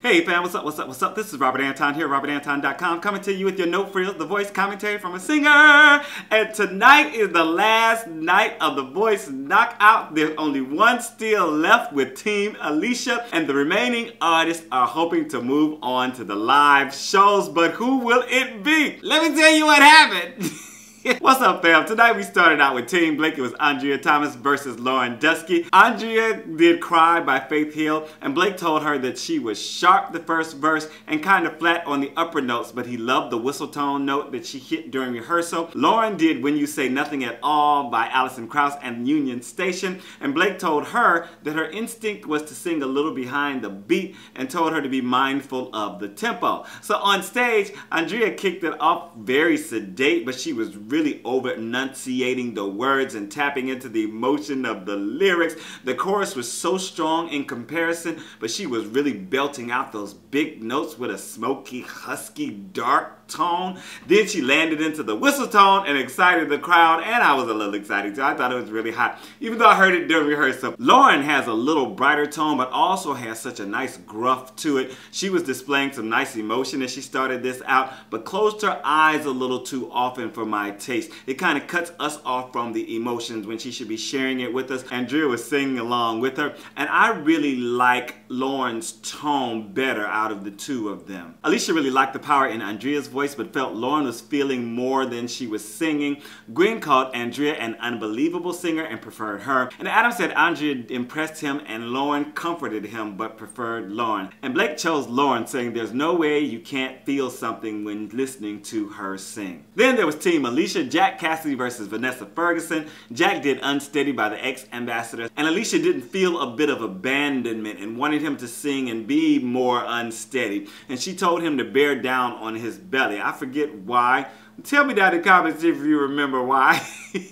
Hey fam, what's up, what's up, what's up? This is Robert Anton here, robertanton.com, coming to you with your no frills, the voice commentary from a singer. And tonight is the last night of the voice knockout. There's only one still left with TeamAlicia, and the remaining artists are hoping to move on to the live shows, but who will it be? Let me tell you what happened. What's up fam? Tonight we started out with TeamBlake. It was Andrea Thomas versus Lauren Duski. Andrea did Cry by Faith Hill, and Blake told her that she was sharp the first verse and kind of flat on the upper notes, but he loved the whistle tone note that she hit during rehearsal. Lauren did When You Say Nothing at All by Alison, Krauss and Union Station, and Blake told her that her instinct was to sing a little behind the beat and told her to be mindful of the tempo. So on stage, Andrea kicked it off very sedate, but she was really over enunciating the words and tapping into the emotion of the lyrics. The chorus was so strong in comparison, but she was really belting out those big notes with a smoky, husky, dark tone. Then she landed into the whistle tone and excited the crowd, and I was a little excited too. I thought it was really hot, even though I heard it during rehearsal. Lauren has a little brighter tone, but also has such a nice gruff to it. She was displaying some nice emotion as she started this out, but closed her eyes a little too often for my taste. It kind of cuts us off from the emotions when she should be sharing it with us. Andrea was singing along with her, and I really like Lauren's tone better out of the two of them. Alicia really liked the power in Andrea's voice, but felt Lauren was feeling more than she was singing. Gwen called Andrea an unbelievable singer and preferred her. And Adam said Andrea impressed him and Lauren comforted him but preferred Lauren. And Blake chose Lauren, saying there's no way you can't feel something when listening to her sing. Then there was TeamAlicia, Jack Cassidy versus Vanessa Ferguson. Jack did Unsteady by the Ex-Ambassadors, and Alicia didn't feel a bit of abandonment and wanted him to sing and be more unsteady. And she told him to bear down on his belly. I forget why. Tell me down in the comments if you remember why.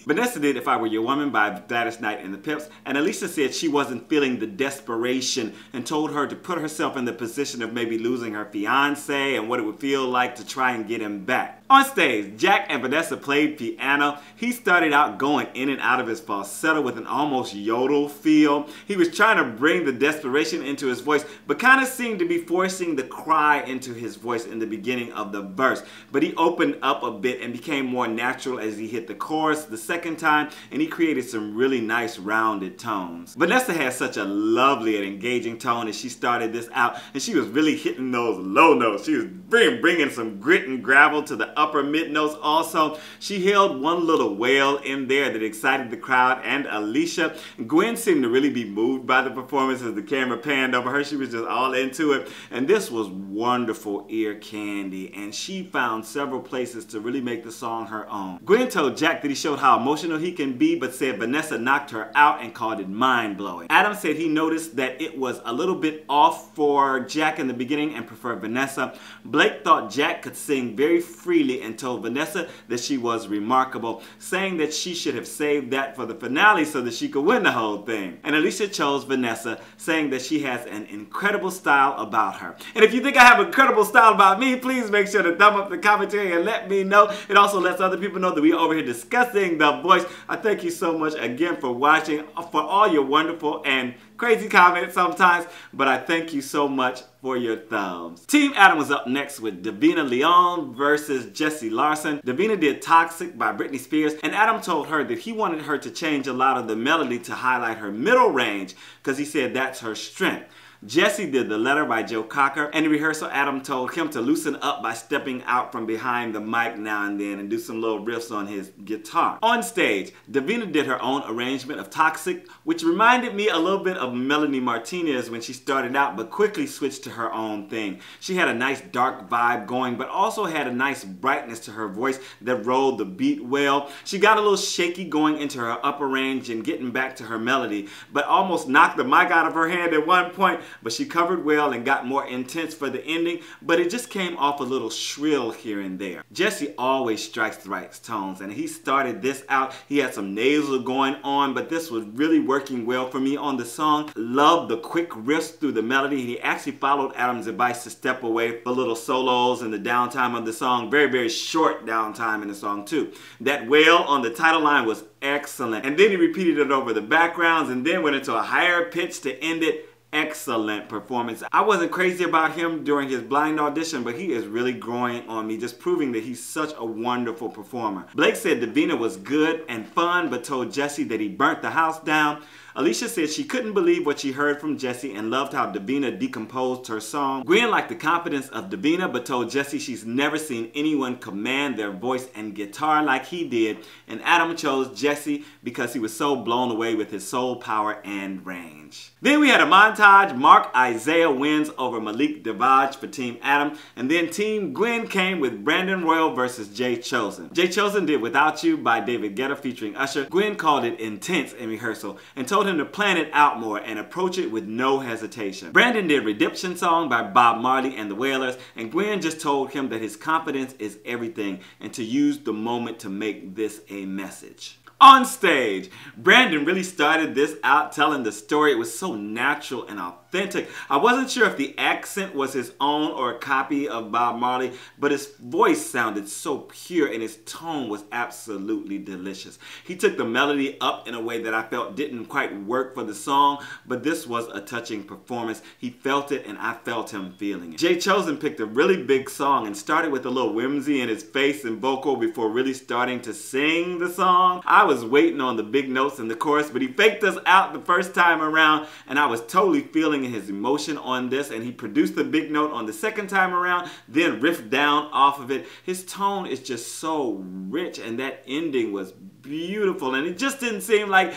Vanessa did If I Were Your Woman by Gladys and the Pips, and Alicia said she wasn't feeling the desperation and told her to put herself in the position of maybe losing her fiance and what it would feel like to try and get him back. On stage, Jack and Vanessa played piano. He started out going in and out of his falsetto with an almost yodel feel. He was trying to bring the desperation into his voice, but kind of seemed to be forcing the cry into his voice in the beginning of the verse. But he opened up a bit and became more natural as he hit the chorus the second time, and he created some really nice rounded tones. Vanessa had such a lovely and engaging tone as she started this out, and she was really hitting those low notes. She was bringing some grit and gravel to the upper mid notes also. She held one little wail in there that excited the crowd and Alicia. Gwen seemed to really be moved by the performance as the camera panned over her. She was just all into it, and this was wonderful ear candy, and she found several places to really make the song her own. Gwen told Jack that he showed how emotional he can be, but said Vanessa knocked her out and called it mind-blowing. Adam said he noticed that it was a little bit off for Jack in the beginning and preferred Vanessa. Blake thought Jack could sing very freely and told Vanessa that she was remarkable, saying that she should have saved that for the finale so that she could win the whole thing. And Alicia chose Vanessa, saying that she has an incredible style about her. And if you think I have incredible style about me, please make sure to thumb up the commentary and let me know. It also lets other people know that we are over here discussing The Voice. I thank you so much again for watching, for all your wonderful and crazy comments sometimes, but I thank you so much for your thumbs. TeamAdam was up next with Davina Leone versus Larson. Davina did Toxic by Britney Spears, and Adam told her that he wanted her to change a lot of the melody to highlight her middle range because he said that's her strength. Jesse did The Letter by Joe Cocker, and in rehearsal Adam told him to loosen up by stepping out from behind the mic now and then and do some little riffs on his guitar. On stage, Davina did her own arrangement of Toxic, which reminded me a little bit of Melanie Martinez when she started out, but quickly switched to her own thing. She had a nice dark vibe going, but also had a nice brightness to her voice that rolled the beat well. She got a little shaky going into her upper range and getting back to her melody, but almost knocked the mic out of her hand at one point. But she covered well and got more intense for the ending, but it just came off a little shrill here and there. Jesse always strikes the right tones, and he started this out. He had some nasal going on, but this was really working well for me on the song. Loved the quick riffs through the melody. He actually followed Adam's advice to step away for little solos in the downtime of the song. Very, very short downtime in the song too. That wail on the title line was excellent, and then he repeated it over the backgrounds and then went into a higher pitch to end it. excellent performance. I wasn't crazy about him during his blind audition, but he is really growing on me, just proving that he's such a wonderful performer. Blake said Davina was good and fun, but told Jesse that he burnt the house down. Alicia said she couldn't believe what she heard from Jesse and loved how Davina decomposed her song. Gwen liked the confidence of Davina, but told Jesse she's never seen anyone command their voice and guitar like he did. And Adam chose Jesse because he was so blown away with his soul power and range. Then we had a montage. Mark Isaiah wins over Malik Davage for TeamAdam. And then TeamGwen came with Brandon Royal versus JChosen. JChosen did Without You by David Guetta featuring Usher. Gwen called it intense in rehearsal and told him to plan it out more and approach it with no hesitation. Brandon did Redemption Song by Bob Marley and the Wailers, and Gwen just told him that his confidence is everything and to use the moment to make this a message. On stage, Brandon really started this out telling the story. It was so natural and authentic. I wasn't sure if the accent was his own or a copy of Bob Marley, but his voice sounded so pure and his tone was absolutely delicious. He took the melody up in a way that I felt didn't quite work for the song, but this was a touching performance. He felt it and I felt him feeling it. JChosen picked a really big song and started with a little whimsy in his face and vocal before really starting to sing the song. I was waiting on the big notes in the chorus, but he faked us out the first time around, and I was totally feeling his emotion on this, and he produced the big note on the second time around, then riffed down off of it. His tone is just so rich, and that ending was beautiful, and it just didn't seem like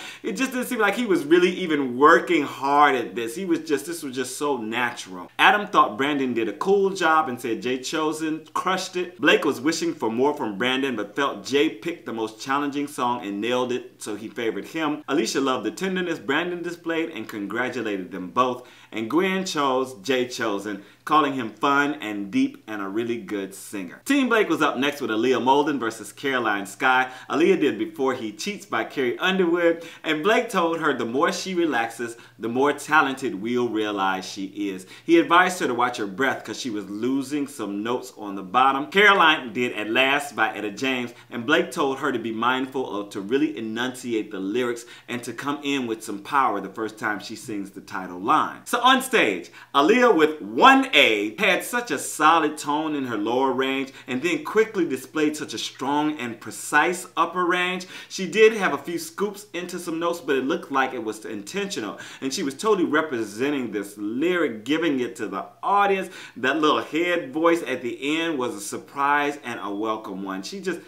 he was really even working hard at this. This was just so natural. Adam thought Brandon did a cool job and said JChosen crushed it. Blake was wishing for more from Brandon, but felt Jay picked the most challenging song and nailed it, so he favored him. Alicia loved the tenderness Brandon displayed and congratulated them both. And Gwen chose JChosen, calling him fun and deep and a really good singer. TeamBlake was up next with Aliyah Moulden versus Caroline Sky. Aliyah did Before He Cheats by Carrie Underwood, and Blake told her the more she relaxes, the more talented we'll realize she is. He advised her to watch her breath because she was losing some notes on the bottom. Caroline did At Last by Etta James, and Blake told her to be mindful of to really enunciate the lyrics and to come in with some power the first time she sings the title line. So on stage, Aliyah with 1A had such a solid tone in her lower range and then quickly displayed such a strong and precise upper range. She did have a few scoops into some notes, but it looked like it was intentional, and she was totally representing this lyric, giving it to the audience. That little head voice at the end was a surprise and a welcome one. She just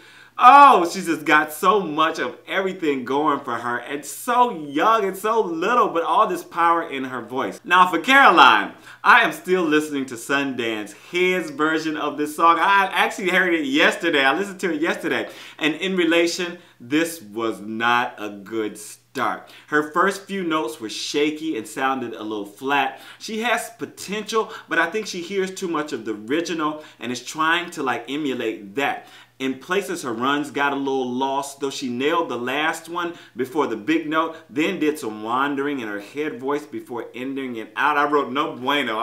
got so much of everything going for her, and so young and so little, but all this power in her voice. Now for Caroline, I am still listening to Sundance Head's version of this song. I actually heard it yesterday. I listened to it yesterday, and in relation, this was not a good start. Her first few notes were shaky and sounded a little flat. She has potential, but I think she hears too much of the original and is trying to emulate that. In places, her runs got a little lost, though she nailed the last one before the big note, then did some wandering in her head voice before ending it out. I wrote no bueno.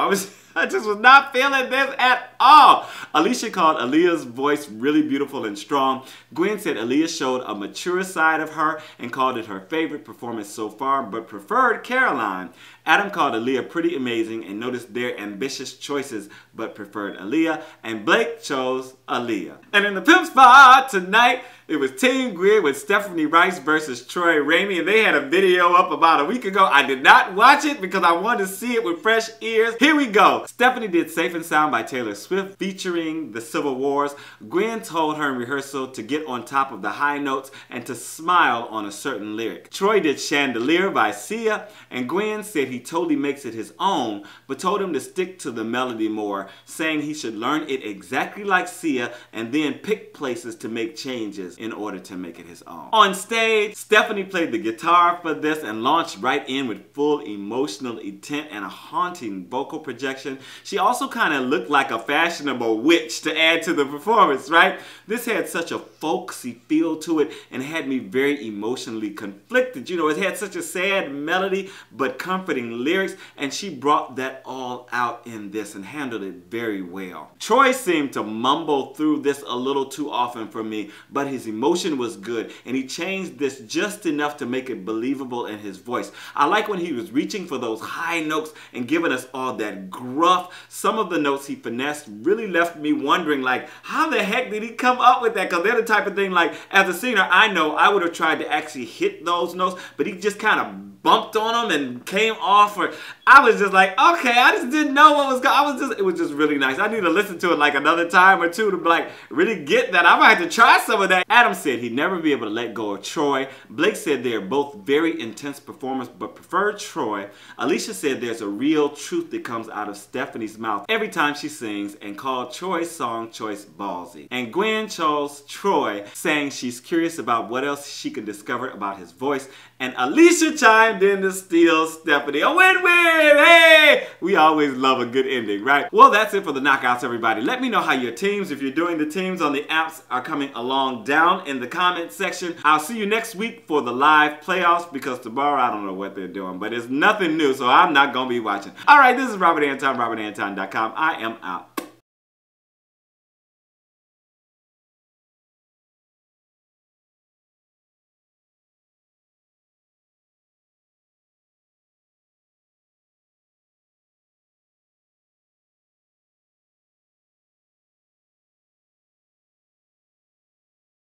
I just was not feeling this at all. Alicia called Aliyah's voice really beautiful and strong. Gwen said Aliyah showed a mature side of her and called it her favorite performance so far, but preferred Caroline. Adam called Aliyah pretty amazing and noticed their ambitious choices, but preferred Aliyah. And Blake chose Aliyah. And in the pimp spot tonight, it was TeamGwen with Stephanie Rice versus Troy Raimi, and they had a video up about a week ago. I did not watch it because I wanted to see it with fresh ears. Here we go. Stephanie did Safe and Sound by Taylor Swift featuring the Civil Wars. Gwen told her in rehearsal to get on top of the high notes and to smile on a certain lyric. Troy did Chandelier by Sia, and Gwen said he totally makes it his own, but told him to stick to the melody more, saying he should learn it exactly like Sia and then pick places to make changes in order to make it his own. On stage, Stephanie played the guitar for this and launched right in with full emotional intent and a haunting vocal projection. She also kind of looked like a fashionable witch to add to the performance, right? This had such a folksy feel to it and had me very emotionally conflicted. You know, it had such a sad melody but comforting lyrics, and she brought that all out in this and handled it very well. Troy seemed to mumble through this a little too often for me, but his His emotion was good, and he changed this just enough to make it believable in his voice. I like when he was reaching for those high notes and giving us all that gruff. Some of the notes he finessed really left me wondering, like, how the heck did he come up with that? Because they're the type of thing, like, as a singer, I know I would have tried to actually hit those notes, but he just kind of bumped on them and came off. Or I was just like, okay, I just didn't know what was going. It was just really nice. I need to listen to it like another time or two to like really get that. I might have to try some of that. Adam said he'd never be able to let go of Troy. Blake said they are both very intense performers, but preferred Troy. Alicia said there's a real truth that comes out of Stephanie's mouth every time she sings, and called Troy's song choice ballsy. And Gwen chose Troy, saying she's curious about what else she can discover about his voice. And Alicia chimed in to steal Stephanie. A win-win! Hey! We always love a good ending, right? Well, that's it for the knockouts, everybody. Let me know how your teams, if you're doing the teams on the apps, are coming along down in the comment section. I'll see you next week for the live playoffs, because tomorrow I don't know what they're doing, but it's nothing new, so I'm not going to be watching. All right, this is Robert Anton, robertanton.com. I am out.